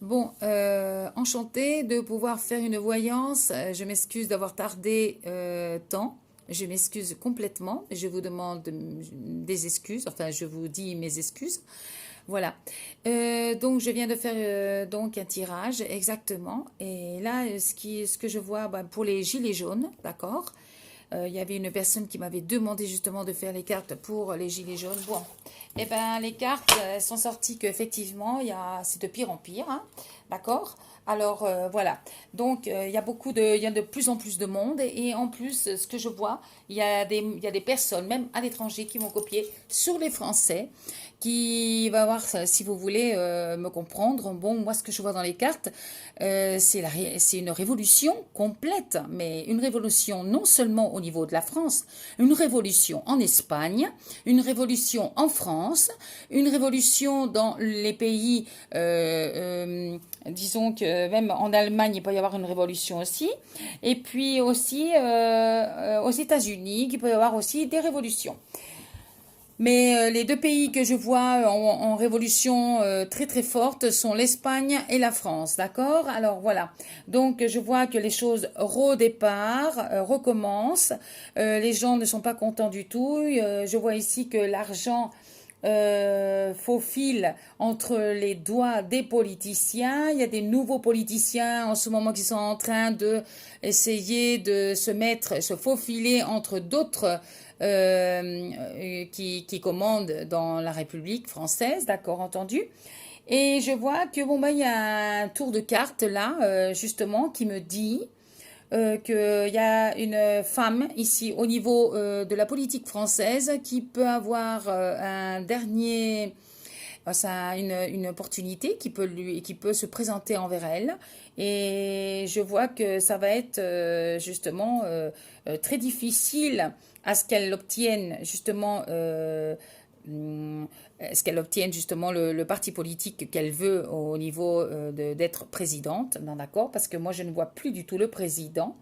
Bon, enchantée de pouvoir faire une voyance. Je m'excuse d'avoir tardé tant. Je m'excuse complètement. Je vous demande des excuses. Enfin, je vous dis mes excuses. Voilà. Donc, je viens de faire donc un tirage exactement. Et là, ce que je vois, ben, pour les gilets jaunes, d'accord. Il y avait une personne qui m'avait demandé justement de faire les cartes pour les gilets jaunes. Bon, eh ben les cartes elles sont sorties qu'effectivement c'est de pire en pire, hein, d'accord. Alors voilà, donc il y a de plus en plus de monde et en plus ce que je vois, il y a des personnes même à l'étranger qui vont copier sur les Français, qui va voir si vous voulez me comprendre. Bon, moi ce que je vois dans les cartes, c'est une révolution complète, mais une révolution non seulement au niveau de la France, une révolution en Espagne, une révolution en France, une révolution dans les pays, disons que même en Allemagne, il peut y avoir une révolution aussi, et puis aussi aux États-Unis, il peut y avoir aussi des révolutions. Mais les deux pays que je vois en révolution très très forte sont l'Espagne et la France, d'accord? Alors voilà, donc je vois que les choses redépartent, recommencent. Les gens ne sont pas contents du tout. Je vois ici que l'argent faufile entre les doigts des politiciens. Il y a des nouveaux politiciens en ce moment qui sont en train de essayer de se faufiler entre d'autres qui commandent dans la République française, d'accord, entendu. Et je vois que bon bah il y a un tour de carte là, justement, qui me dit qu'il y a une femme ici au niveau de la politique française qui peut avoir un dernier ça a une opportunité qui peut se présenter envers elle. Et je vois que ça va être justement très difficile à ce qu'elle obtienne justement ce qu'elle obtienne justement le parti politique qu'elle veut au niveau d'être présidente, non d'accord, parce que moi je ne vois plus du tout le président.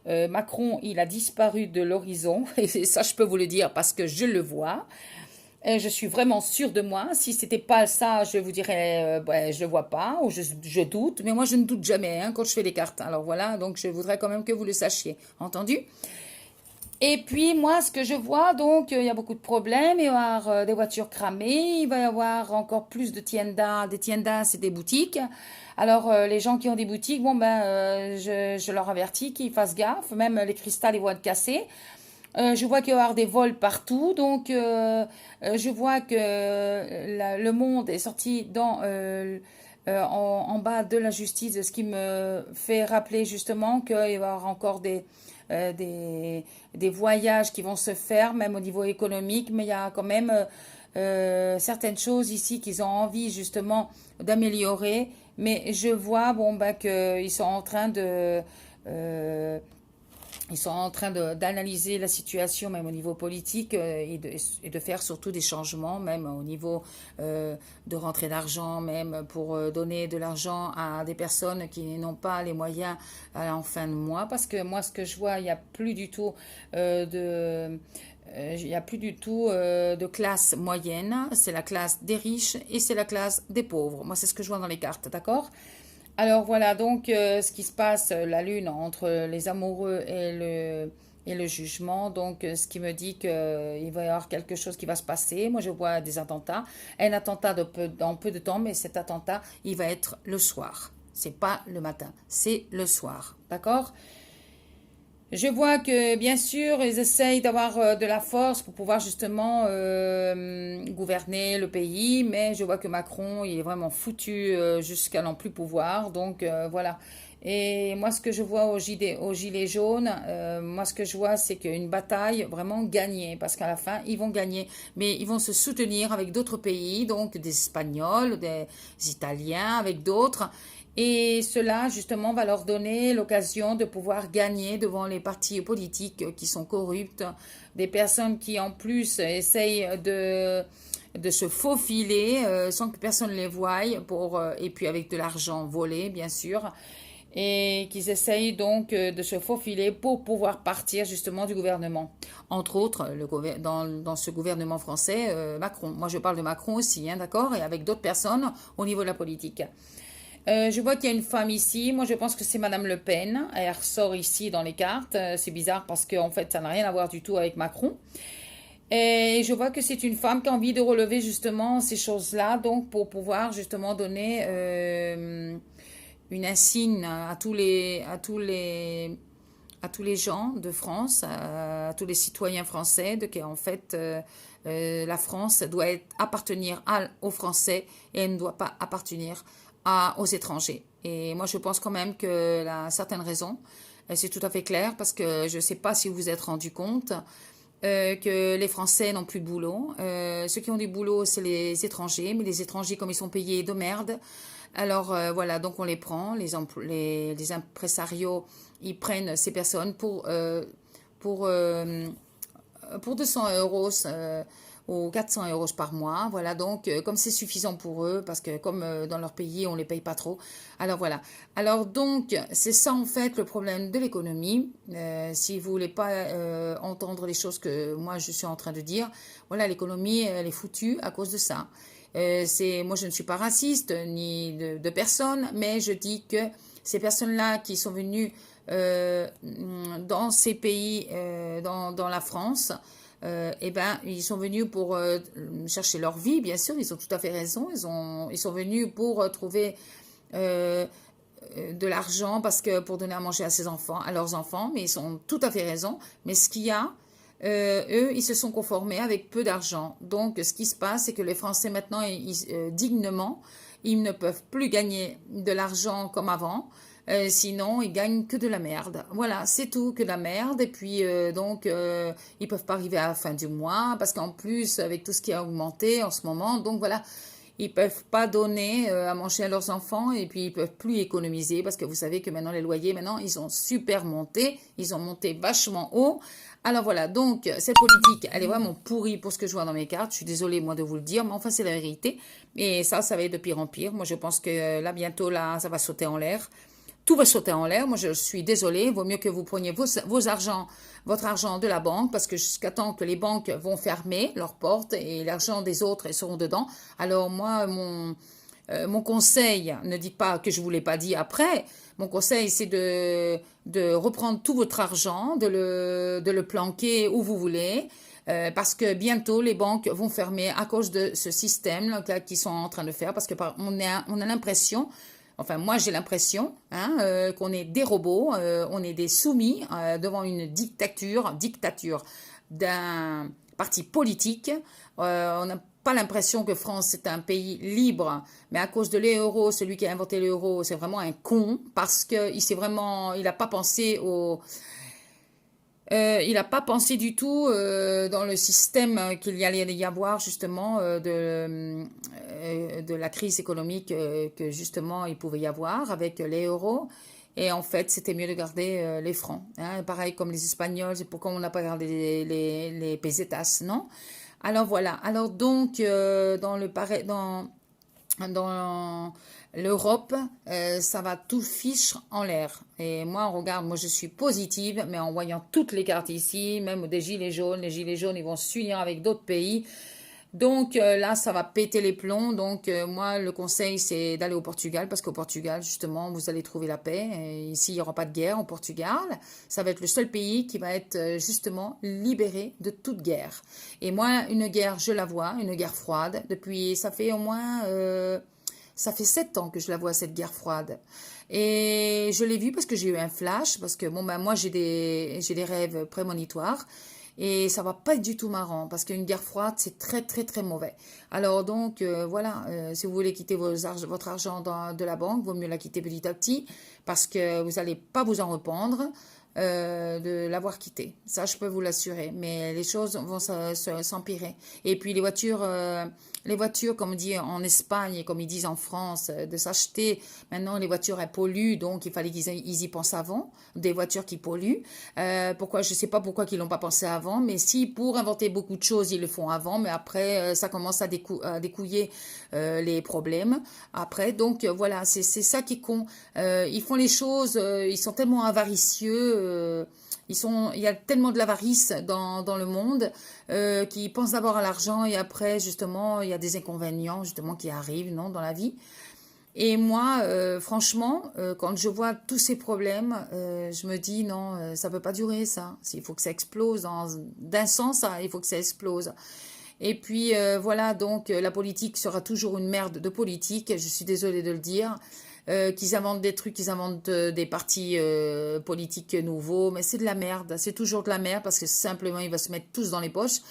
Macron, il a disparu de l'horizon, et ça je peux vous le dire parce que je le vois. Je suis vraiment sûre de moi. Si c'était pas ça, je vous dirais, ouais, je le vois pas ou je doute. Mais moi, je ne doute jamais hein, quand je fais les cartes. Alors voilà, donc je voudrais quand même que vous le sachiez. Entendu? Et puis moi, ce que je vois, donc il y a beaucoup de problèmes. Il va y avoir des voitures cramées. Il va y avoir encore plus de tiendas. Des tiendas, c'est des boutiques. Alors les gens qui ont des boutiques, bon ben, je leur avertis qu'ils fassent gaffe. Même les cristals, ils vont être cassés. Je vois qu'il va y avoir des vols partout, donc je vois que le monde est sorti en bas de la justice, ce qui me fait rappeler justement qu'il va y avoir encore euh, des, des voyages qui vont se faire, même au niveau économique, mais il y a quand même certaines choses ici qu'ils ont envie justement d'améliorer, mais je vois bon, bah, qu'ils sont en train euh, ils sont en train d'analyser la situation, même au niveau politique, et de faire surtout des changements, même au niveau de rentrée d'argent, même pour donner de l'argent à des personnes qui n'ont pas les moyens en fin de mois. Parce que moi, ce que je vois, il n'y a plus du tout il n'y a plus du tout de classe moyenne. C'est la classe des riches et c'est la classe des pauvres. Moi, c'est ce que je vois dans les cartes, d'accord? Alors voilà donc ce qui se passe, la lune entre les amoureux et le jugement. Donc ce qui me dit qu'il va y avoir quelque chose qui va se passer. Moi je vois des attentats. Un attentat dans peu de temps, mais cet attentat, il va être le soir. C'est pas le matin, c'est le soir. D'accord? Je vois que, bien sûr, ils essayent d'avoir de la force pour pouvoir justement gouverner le pays, mais je vois que Macron, il est vraiment foutu jusqu'à n'en plus pouvoir. Donc voilà. Et moi, ce que je vois au gilet jaune, moi, ce que je vois, c'est qu'une bataille vraiment gagnée, parce qu'à la fin, ils vont gagner, mais ils vont se soutenir avec d'autres pays, donc des Espagnols, des Italiens, avec d'autres. Et cela, justement, va leur donner l'occasion de pouvoir gagner devant les partis politiques qui sont corrupts, des personnes qui, en plus, essayent de se faufiler sans que personne les voie, et puis avec de l'argent volé, bien sûr, et qu'ils essayent donc de se faufiler pour pouvoir partir justement du gouvernement. Entre autres, dans ce gouvernement français, Macron. Moi, je parle de Macron aussi, hein, d'accord, et avec d'autres personnes au niveau de la politique. Je vois qu'il y a une femme ici. Moi, je pense que c'est Madame Le Pen. Elle ressort ici dans les cartes. C'est bizarre parce qu'en fait, ça n'a rien à voir du tout avec Macron. Et je vois que c'est une femme qui a envie de relever justement ces choses-là, donc pour pouvoir justement donner une insigne à tous les gens de France, à tous les citoyens français, de qu'en fait la France doit appartenir aux Français et elle ne doit pas appartenir aux étrangers. Et moi je pense quand même qu'elle a certaines raisons. C'est tout à fait clair parce que je ne sais pas si vous vous êtes rendu compte que les Français n'ont plus de boulot. Ceux qui ont du boulot, c'est les étrangers, mais les étrangers, comme ils sont payés de merde, alors voilà, donc on les prend, les impresarios, ils prennent ces personnes pour, euh, pour 200 euros ou 400 euros par mois. Voilà, donc comme c'est suffisant pour eux, parce que comme dans leur pays, on ne les paye pas trop. Alors voilà. Alors donc, c'est ça en fait le problème de l'économie. Si vous voulez pas entendre les choses que moi je suis en train de dire, voilà, l'économie, elle est foutue à cause de ça. Moi, je ne suis pas raciste ni de personne, mais je dis que ces personnes-là qui sont venues dans ces pays, dans la France, eh ben, ils sont venus pour chercher leur vie, bien sûr, ils ont tout à fait raison. Ils sont venus pour trouver de l'argent parce que pour donner à manger à ses enfants, à leurs enfants, mais ils ont tout à fait raison. Mais ce qu'il y a, eux, ils se sont conformés avec peu d'argent. Donc, ce qui se passe, c'est que les Français maintenant, dignement, ils ne peuvent plus gagner de l'argent comme avant. Sinon, ils gagnent que de la merde. Voilà, c'est tout, que de la merde. Et puis, donc, ils peuvent pas arriver à la fin du mois parce qu'en plus, avec tout ce qui a augmenté en ce moment, donc voilà, ils peuvent pas donner à manger à leurs enfants et puis ils peuvent plus économiser parce que vous savez que maintenant les loyers, maintenant, ils ont super monté, ils ont monté vachement haut. Alors voilà, donc cette politique, elle est vraiment pourrie pour ce que je vois dans mes cartes. Je suis désolée, moi, de vous le dire, mais enfin, c'est la vérité. Et ça va être de pire en pire. Moi, je pense que là, bientôt, là, ça va sauter en l'air. Tout va sauter en l'air. Moi, je suis désolée. Il vaut mieux que vous preniez vos argent, votre argent de la banque, parce que jusqu'à temps que les banques vont fermer leurs portes et l'argent des autres ils seront dedans. Alors moi, mon conseil, ne dites pas que je vous l'ai pas dit après. Mon conseil, c'est de reprendre tout votre argent, de le planquer où vous voulez. Parce que bientôt les banques vont fermer à cause de ce système là qu'ils sont en train de faire. Parce que on a l'impression, enfin moi j'ai l'impression hein, qu'on est des robots, on est des soumis devant une dictature d'un parti politique. On n'a pas l'impression que France est un pays libre, mais à cause de l'euro, celui qui a inventé l'euro, c'est vraiment un con parce que il n'a pas pensé il n'a pas pensé du tout dans le système qu'il y allait y avoir justement de la crise économique que justement il pouvait y avoir avec les euros. Et en fait, c'était mieux de garder les francs. Hein. Pareil comme les Espagnols, c'est pourquoi on n'a pas gardé les pesetas, non? Alors voilà. Alors donc, dans l'Europe, ça va tout fiche en l'air. Et moi, regarde, moi je suis positive, mais en voyant toutes les cartes ici, même des gilets jaunes, les gilets jaunes, ils vont s'unir avec d'autres pays. Donc là, ça va péter les plombs. Donc moi, le conseil, c'est d'aller au Portugal, parce qu'au Portugal, justement, vous allez trouver la paix. Et ici, il n'y aura pas de guerre au Portugal. Ça va être le seul pays qui va être justement libéré de toute guerre. Et moi, une guerre, je la vois, une guerre froide. Depuis, ça fait au moins... ça fait 7 ans que je la vois, cette guerre froide. Et je l'ai vue parce que j'ai eu un flash, parce que bon, ben, moi, j'ai des rêves prémonitoires. Et ça va pas être du tout marrant, parce qu'une guerre froide, c'est très, très, très mauvais. Alors donc, voilà, si vous voulez quitter votre argent de la banque, vaut mieux la quitter petit à petit, parce que vous n'allez pas vous en rependre de l'avoir quitté. Ça, je peux vous l'assurer. Mais les choses vont s'empirer. Et puis les voitures, comme on dit en Espagne et comme ils disent en France, de s'acheter. Maintenant, les voitures, elles polluent, donc il fallait qu'ils y pensent avant. Des voitures qui polluent. Pourquoi, je ne sais pas pourquoi ils l'ont pas pensé avant, mais si pour inventer beaucoup de choses, ils le font avant, mais après, ça commence à découiller les problèmes. Après, donc voilà, c'est ça qui est con. Ils font les choses, ils sont tellement avaricieux. Il y a tellement de l'avarice dans le monde qui pensent d'abord à l'argent et après justement il y a des inconvénients justement qui arrivent non dans la vie. Et moi, franchement, quand je vois tous ces problèmes, je me dis non, ça peut pas durer ça. Il faut que ça explose d'un sens, ça, il faut que ça explose. Et puis voilà, donc la politique sera toujours une merde de politique, je suis désolée de le dire. Qu'ils inventent des trucs, qu'ils inventent des partis politiques nouveaux, mais c'est de la merde, c'est toujours de la merde parce que simplement ils vont se mettre tous dans les poches.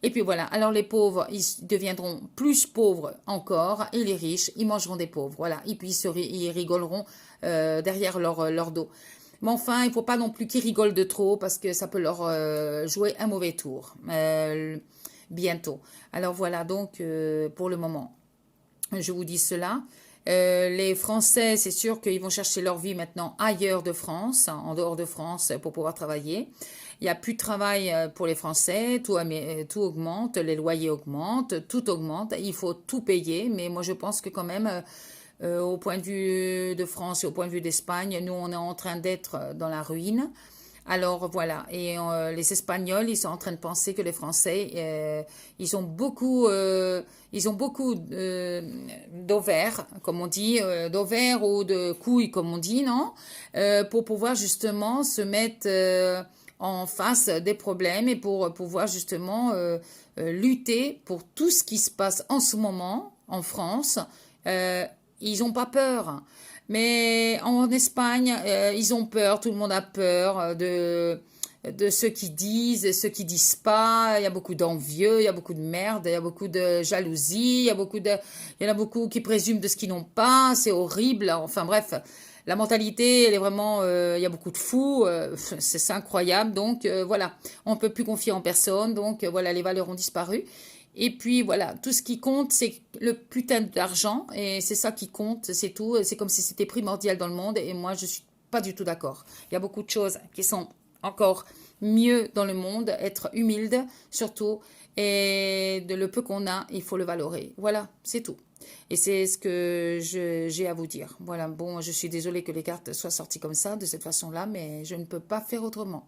Et puis voilà, alors les pauvres, ils deviendront plus pauvres encore, et les riches, ils mangeront des pauvres, voilà. Et puis ils rigoleront derrière leur dos. Mais enfin, il ne faut pas non plus qu'ils rigolent de trop parce que ça peut leur jouer un mauvais tour bientôt. Alors voilà, donc pour le moment, je vous dis cela. Les Français, c'est sûr qu'ils vont chercher leur vie maintenant ailleurs de France, hein, en dehors de France, pour pouvoir travailler. Il n'y a plus de travail pour les Français, tout augmente, les loyers augmentent, tout augmente, il faut tout payer, mais moi je pense que quand même, au point de vue de France et au point de vue d'Espagne, nous on est en train d'être dans la ruine. Alors voilà, et les Espagnols, ils sont en train de penser que les Français, ils ont beaucoup d'ovaires, comme on dit, d'ovaires ou de couilles, comme on dit, non? Pour pouvoir justement se mettre en face des problèmes et pour pouvoir justement lutter pour tout ce qui se passe en ce moment en France. Euh, Ils n'ont pas peur. Mais en Espagne, ils ont peur, tout le monde a peur de ceux qui disent, ceux qui disent pas. Il y a beaucoup d'envieux, il y a beaucoup de merde, il y a beaucoup de jalousie, il y en a beaucoup qui présument de ce qu'ils n'ont pas. C'est horrible. Enfin bref, la mentalité, elle est vraiment, il y a beaucoup de fous. C'est incroyable. Donc voilà, on peut plus confier en personne. Donc voilà, les valeurs ont disparu. Et puis voilà, tout ce qui compte, c'est le putain d'argent, et c'est ça qui compte, c'est tout. C'est comme si c'était primordial dans le monde, et moi je suis pas du tout d'accord. Il y a beaucoup de choses qui sont encore mieux dans le monde, être humilde surtout, et de le peu qu'on a, il faut le valorer. Voilà, c'est tout. Et c'est ce que j'ai à vous dire. Voilà, bon, je suis désolée que les cartes soient sorties comme ça, de cette façon-là, mais je ne peux pas faire autrement.